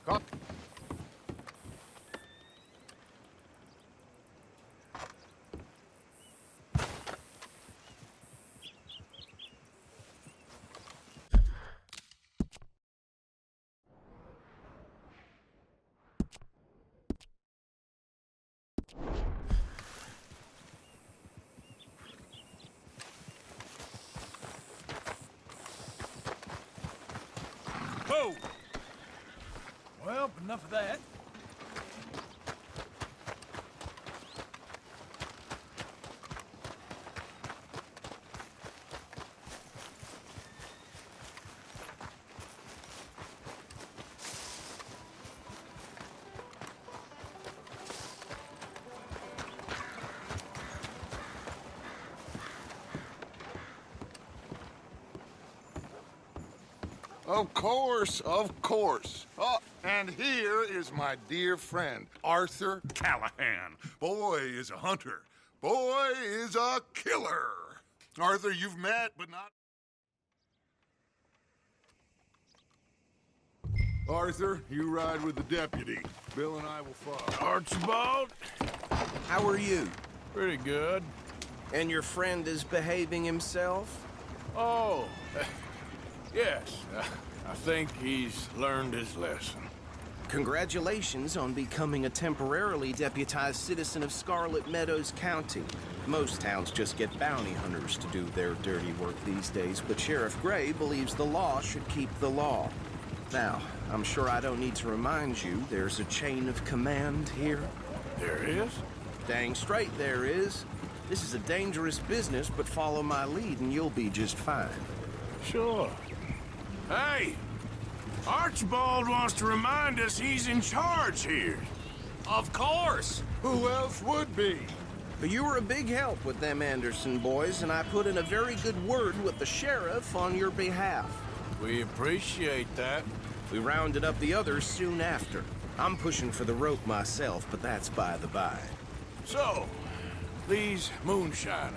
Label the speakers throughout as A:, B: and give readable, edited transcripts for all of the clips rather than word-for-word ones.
A: Copy.
B: Whoa! Well, enough of that.
A: Of course, of course. Oh, and here is my dear friend, Arthur Callahan. Boy is a hunter. Boy is a killer. Arthur, you've met, but not... Arthur, you ride with the deputy. Bill and I will follow.
B: Archibald?
C: How are you?
B: Pretty good.
C: And your friend is behaving himself?
B: Oh, yes. I think he's learned his lesson.
C: Congratulations on becoming a temporarily deputized citizen of Scarlet Meadows County. Most towns just get bounty hunters to do their dirty work these days, but Sheriff Gray believes the law should keep the law. Now, I'm sure I don't need to remind you there's a chain of command here.
B: There is?
C: Dang straight there is. This is a dangerous business, but follow my lead and you'll be just fine.
B: Sure. Hey! Archibald wants to remind us he's in charge here.
D: Of course!
A: Who else would be?
C: But you were a big help with them Anderson boys, and I put in a very good word with the sheriff on your behalf.
B: We appreciate that.
C: We rounded up the others soon after. I'm pushing for the rope myself, but that's by the by.
B: So, these moonshiners.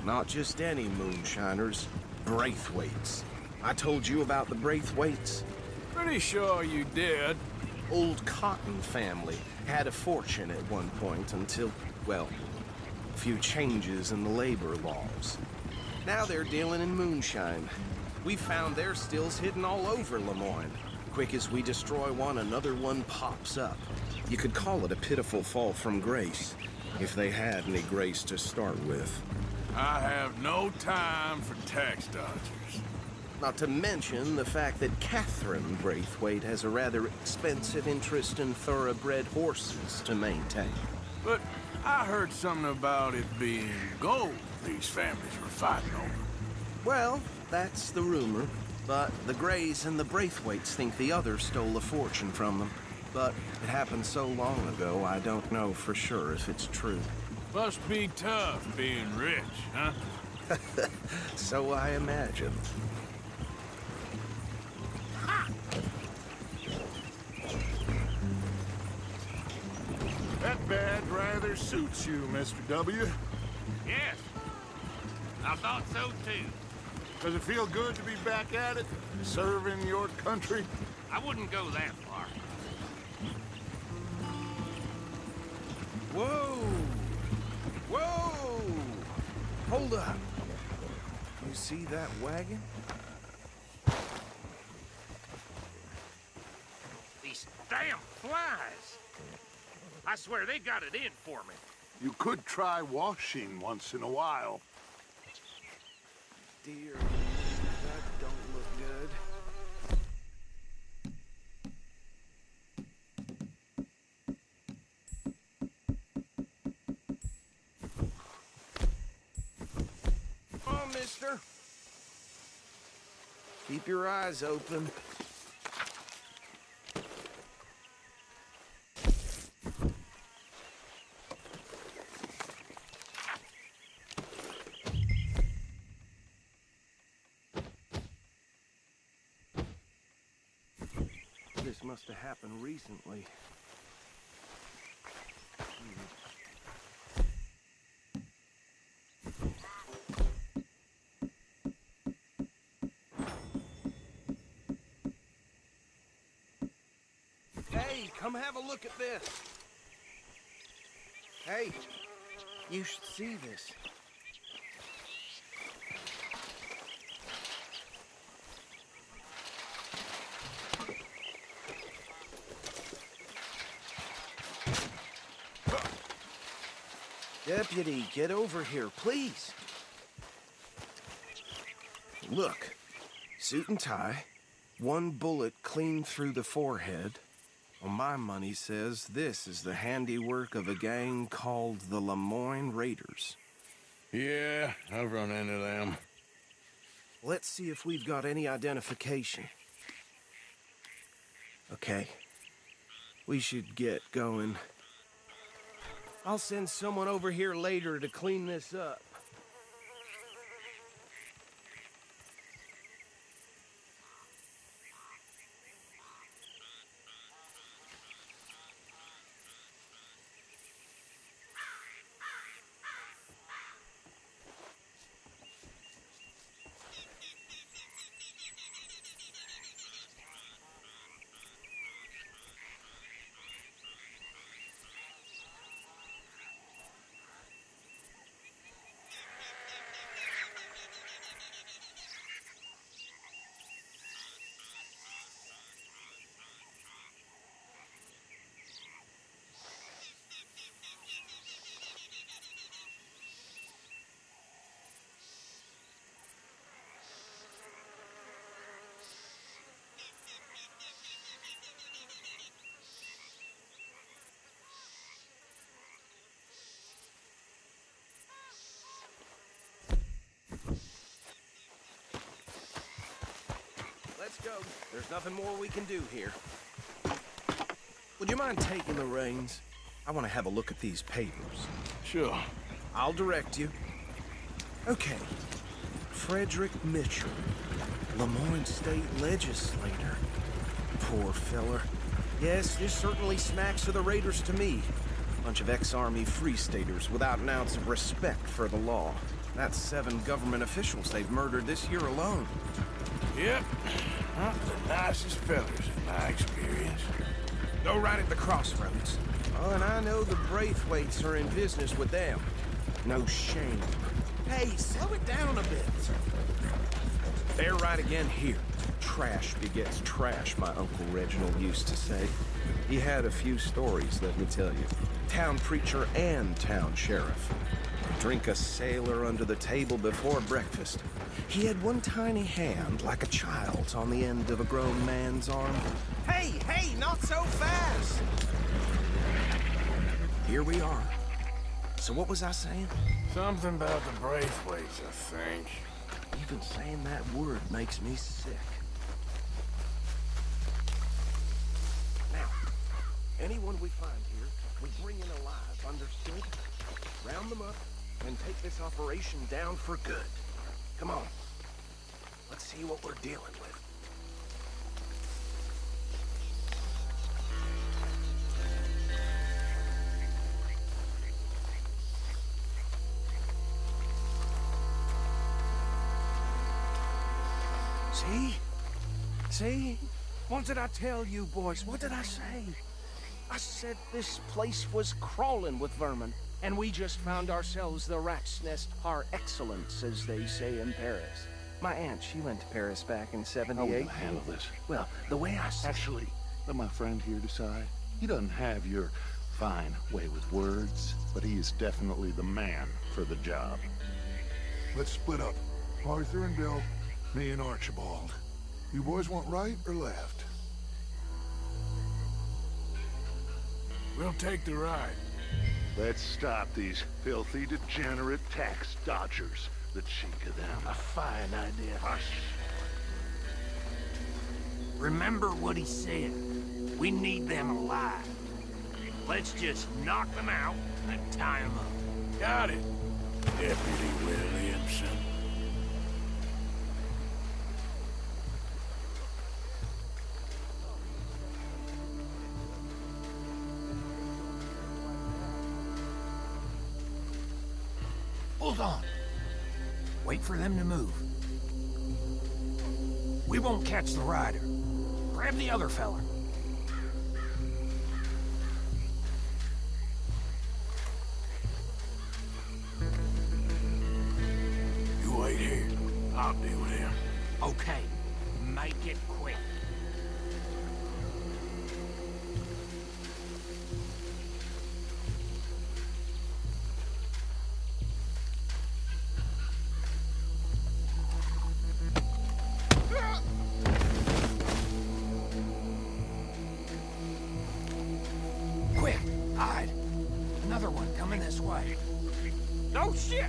C: Not just any moonshiners, Braithwaites. I told you about the Braithwaites?
B: Pretty sure you did.
C: Old Cotton family had a fortune at one point until, well, a few changes in the labor laws. Now they're dealing in moonshine. We found their stills hidden all over Lemoyne. Quick as we destroy one, another one pops up. You could call it a pitiful fall from grace, if they had any grace to start with.
B: I have no time for tax dodgers.
C: Not to mention the fact that Catherine Braithwaite has a rather expensive interest in thoroughbred horses to maintain.
B: But I heard something about it being gold these families were fighting over.
C: Well, that's the rumor. But the Grays and the Braithwaites think the others stole a fortune from them. But it happened so long ago, I don't know for sure if it's true.
B: Must be tough being rich, huh?
C: So I imagine.
A: That badge rather suits you, Mr. W.
D: Yes. I thought so too.
A: Does it feel good to be back at it? Serving your country?
D: I wouldn't go that far.
C: Whoa! Whoa! Hold up. You see that wagon?
D: These damn flies. I swear they got it in for me.
A: You could try washing once in a while.
C: Dear, that don't look good. Come on, mister. Keep your eyes open. This must have happened recently. come have a look at this. Hey, you should see this. Deputy, get over here, please. Look, suit and tie, one bullet clean through the forehead. Well, my money says this is the handiwork of a gang called the Lemoyne Raiders.
B: Yeah, I've run into them.
C: Let's see if we've got any identification. Okay, we should get going. I'll send someone over here later to clean this up. Let's go. There's nothing more we can do here. Would you mind taking the reins? I want to have a look at these papers.
B: Sure.
C: I'll direct you. Okay. Frederick Mitchell, Lemoyne State Legislator. Poor feller. Yes, this certainly smacks of the Raiders to me. Bunch of ex-Army Free Staters without an ounce of respect for the law. That's 7 government officials they've murdered this year alone.
B: Yep. Not the nicest fellas in my experience.
C: Go right at the crossroads. Oh, and I know the Braithwaites are in business with them. No shame. Hey, slow it down a bit. They're right again here. Trash begets trash, my Uncle Reginald used to say. He had a few stories, let me tell you. Town preacher and town sheriff. Drink a sailor under the table before breakfast. He had one tiny hand, like a child's, on the end of a grown man's arm. Hey, not so fast! Here we are. So what was I saying?
B: Something about the Braithwaites, I think.
C: Even saying that word makes me sick. Now, anyone we find here, we bring in alive, understood? Round them up, and take this operation down for good. Come on. Let's see what we're dealing with. See? What did I tell you, boys? What did I say? I said this place was crawling with vermin, and we just found ourselves the rat's nest par excellence, as they say in Paris. My aunt, she went to Paris back in
E: How are we
C: '78.
E: gonna handle this?
C: Well, the way I said...
E: Actually, let my friend here decide. He doesn't have your fine way with words, but he is definitely the man for the job.
A: Let's split up. Arthur and Bill, me and Archibald. You boys want right or left?
B: We'll take the ride.
E: Let's stop these filthy, degenerate tax dodgers. The chink of them.
D: A fine idea.
E: Hush.
D: Remember what he said. We need them alive. Let's just knock them out and tie them up.
B: Got it, Deputy Williamson.
D: Hold on. Wait for them to move. We won't catch the rider. Grab the other fella. make it quick. Quick, hide. Another one coming this way. Oh, shit!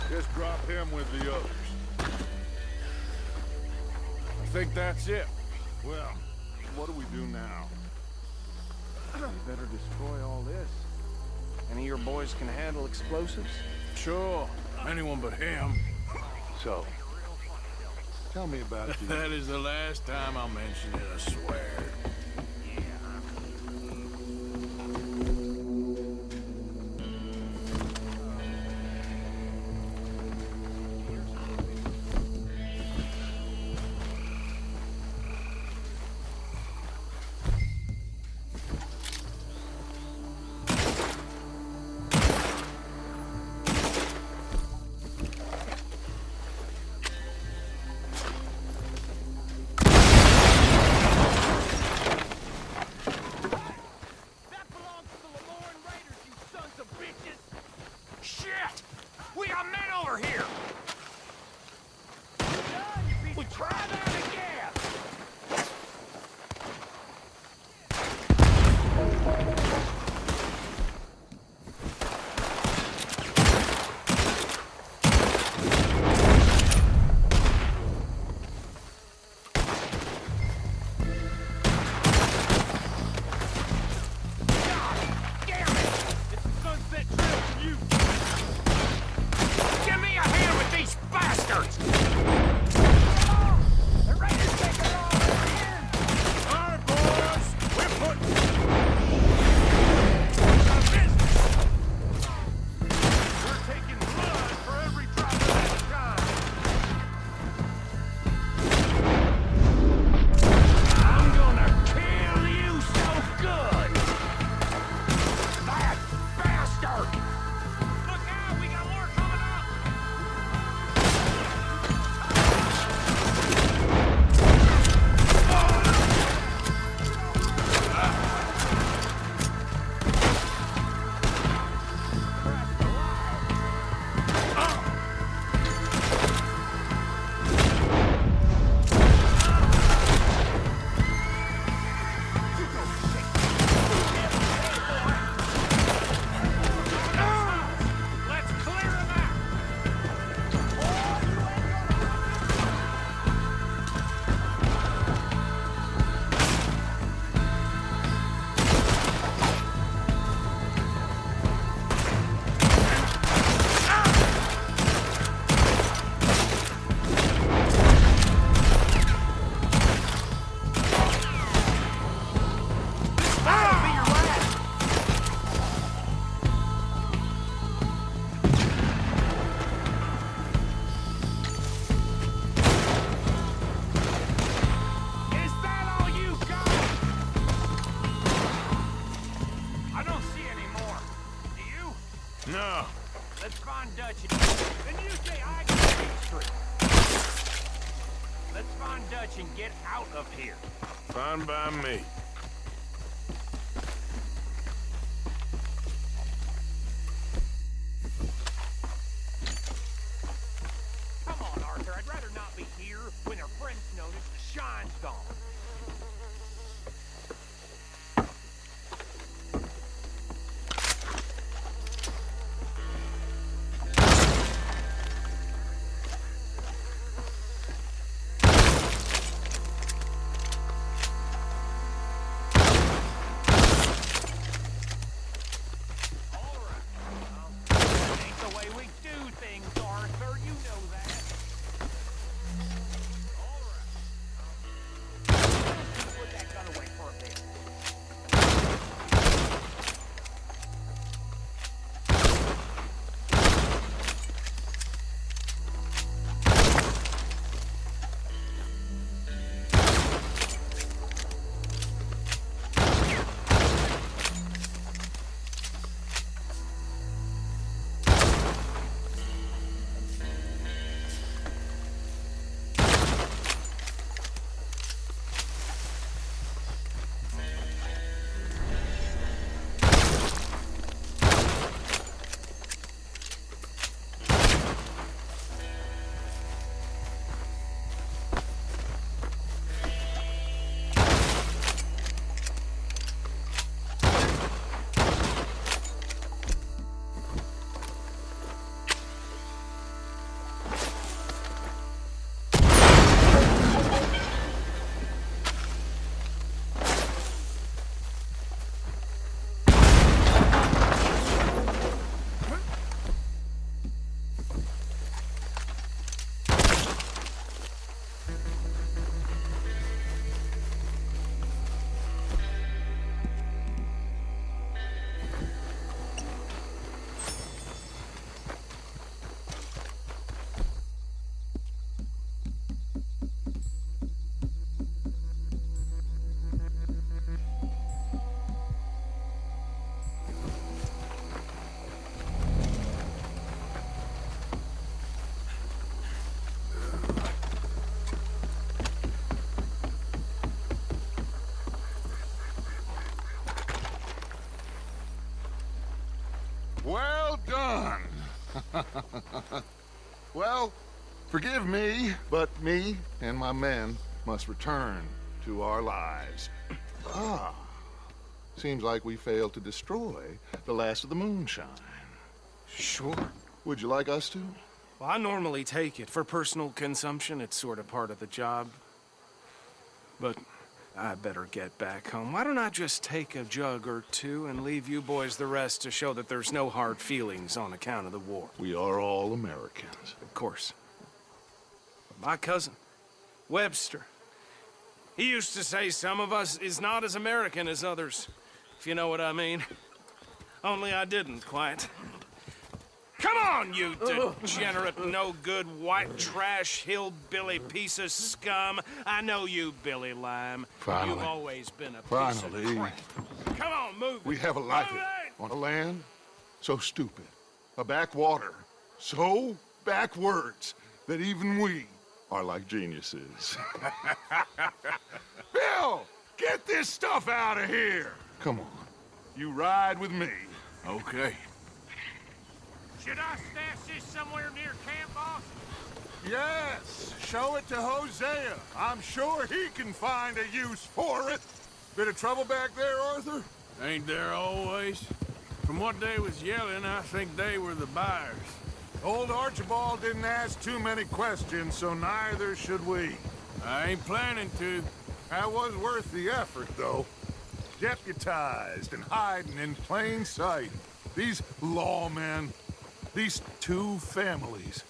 B: Just drop him with the others. I think that's it.
E: Well, what do we do now?
C: We better destroy all this. Any of your boys can handle explosives?
B: Sure, anyone but him.
E: So, tell me about the...
B: That is the last time I'll mention it, I swear.
D: Dutch, then you say I got Beach Street. Let's find Dutch and get out of here.
B: Fine by me.
D: Come on, Arthur. I'd rather not be here when our friends notice the shine's gone.
A: Well done. Well, forgive me, but me and my men must return to our lives. Ah, seems like we failed to destroy the last of the moonshine.
C: Sure.
A: Would you like us to?
C: Well, I normally take it for personal consumption. It's sort of part of the job. But I better get back home. Why don't I just take a jug or two and leave you boys the rest to show that there's no hard feelings on account of the war?
A: We are all Americans.
C: Of course. But my cousin, Webster, he used to say some of us is not as American as others, if you know what I mean. Only I didn't quite. Come on, you degenerate, no-good, white trash, hillbilly piece of scum. I know you, Billy Lime.
A: Finally.
C: You've always been a piece
A: Finally.
C: of crap. Come on, move it.
A: We have a life
C: Move it!
A: on a land so stupid, a backwater so backwards that even we are like geniuses. Bill, get this stuff out of here. Come on, you ride with me.
B: Okay.
D: Should I stash this somewhere near camp, boss?
A: Yes, show it to Hosea. I'm sure he can find a use for it. Bit of trouble back there, Arthur?
B: Ain't there always? From what they was yelling, I think they were the buyers.
A: Old Archibald didn't ask too many questions, so neither should we.
B: I ain't planning to.
A: That was worth the effort, though. Deputized and hiding in plain sight. These lawmen, these two families.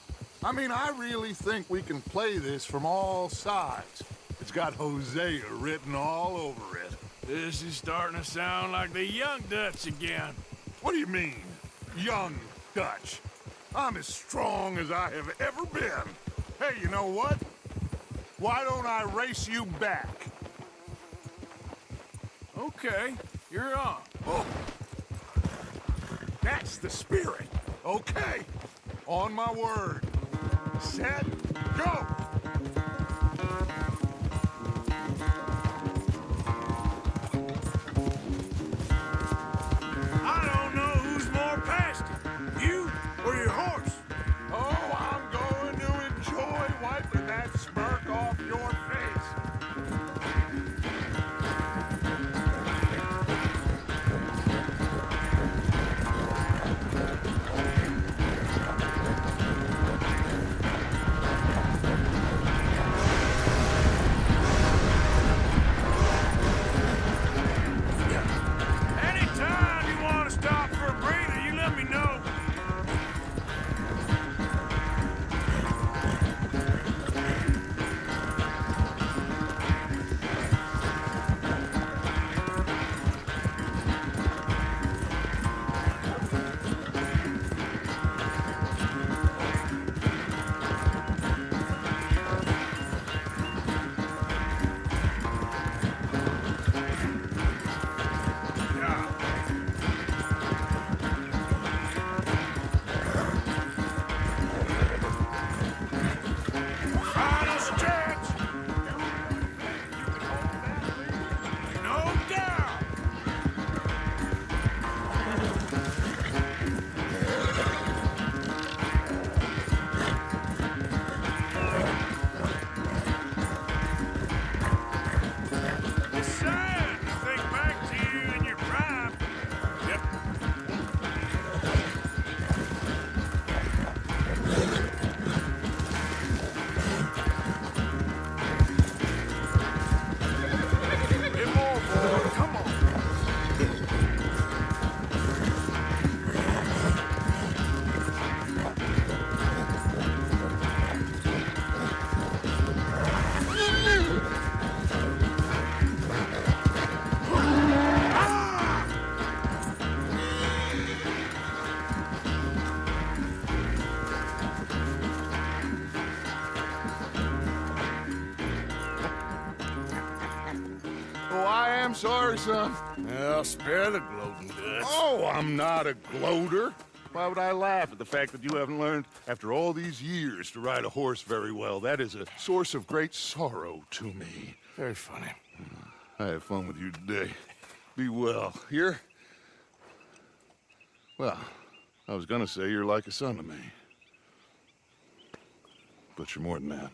A: I mean, I really think we can play this from all sides. It's got Hosea written all over it.
B: This is starting to sound like the young Dutch again.
A: What do you mean, young Dutch? I'm as strong as I have ever been. Hey, you know what? Why don't I race you back?
B: Okay, you're on.
A: Oh. That's the spirit. Okay. On my word. Set, go!
B: I don't know who's more past it, you or your horse.
A: Oh, I'm going to enjoy wiping that smirk off your face.
B: Anytime you want to stop for a breather, you let me know. Final stretch. No doubt. It's sad to think back to you in your prime. Yep.
A: Get more, boy. Come on. Oh, I am sorry, son.
B: Well, spare the gloating guts.
A: Oh, I'm not a gloater. Why would I laugh at the fact that you haven't learned, after all these years, to ride a horse very well? That is a source of great sorrow to me.
B: Very funny.
A: I had fun with you today. Be well. Here? Well, I was gonna say you're like a son to me. But you're more than that.